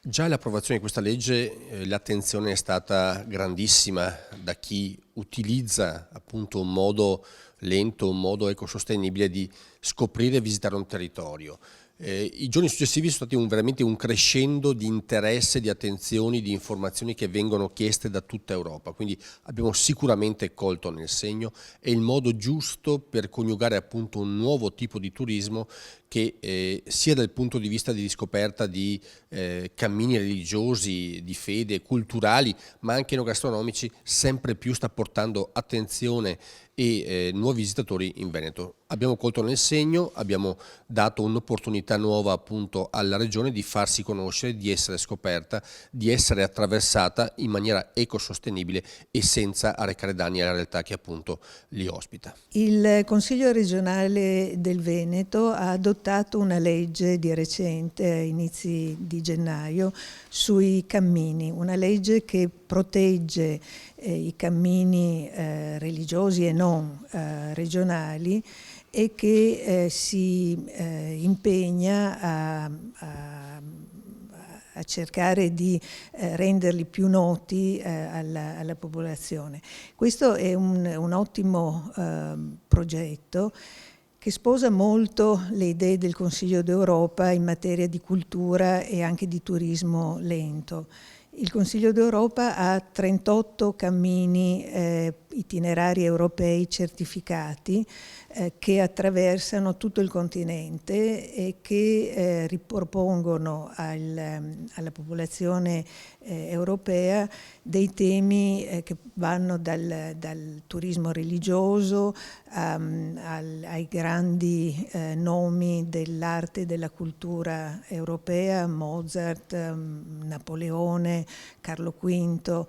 Già all'approvazione di questa legge l'attenzione è stata grandissima da chi utilizza appunto un modo lento, un modo ecosostenibile di scoprire e visitare un territorio. I giorni successivi sono stati veramente un crescendo di interesse, di attenzioni, di informazioni che vengono chieste da tutta Europa, quindi abbiamo sicuramente colto nel segno. È il modo giusto per coniugare appunto un nuovo tipo di turismo che sia dal punto di vista di riscoperta di cammini religiosi, di fede, culturali, ma anche enogastronomici, sempre più sta portando attenzione e nuovi visitatori in Veneto. Abbiamo colto nel segno, abbiamo dato un'opportunità nuova appunto alla regione di farsi conoscere, di essere scoperta, di essere attraversata in maniera ecosostenibile e senza arrecare danni alla realtà che appunto li ospita. Il Consiglio regionale del Veneto ha adottato una legge di recente, a inizi di gennaio, sui cammini, una legge che protegge i cammini religiosi e non regionali e che si impegna a cercare di renderli più noti alla popolazione. Questo è un ottimo progetto che sposa molto le idee del Consiglio d'Europa in materia di cultura e anche di turismo lento. Il Consiglio d'Europa ha 38 cammini itinerari europei certificati che attraversano tutto il continente e che ripropongono alla popolazione europea dei temi che vanno dal turismo religioso ai grandi nomi dell'arte e della cultura europea, Mozart, Napoleone, Carlo V,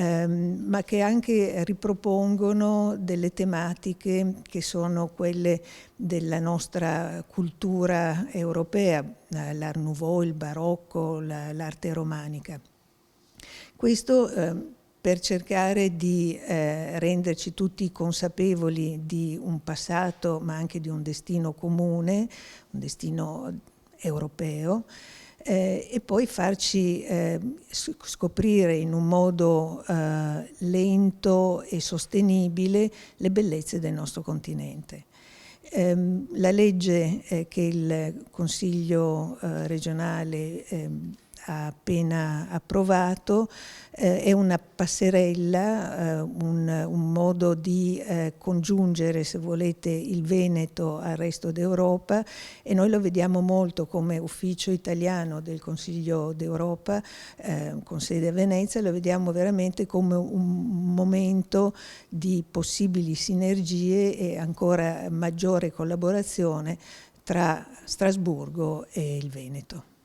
ma che anche ripropongono delle tematiche che sono quelle della nostra cultura europea, l'Art Nouveau, il barocco, l'arte romanica. Questo per cercare di renderci tutti consapevoli di un passato, ma anche di un destino comune, un destino europeo, e poi farci scoprire in un modo lento e sostenibile le bellezze del nostro continente. La legge che il Consiglio regionale ha appena approvato è una passerella, un modo di congiungere, se volete, il Veneto al resto d'Europa, e noi lo vediamo molto come ufficio italiano del Consiglio d'Europa con sede a Venezia, lo vediamo veramente come un momento di possibili sinergie e ancora maggiore collaborazione tra Strasburgo e il Veneto.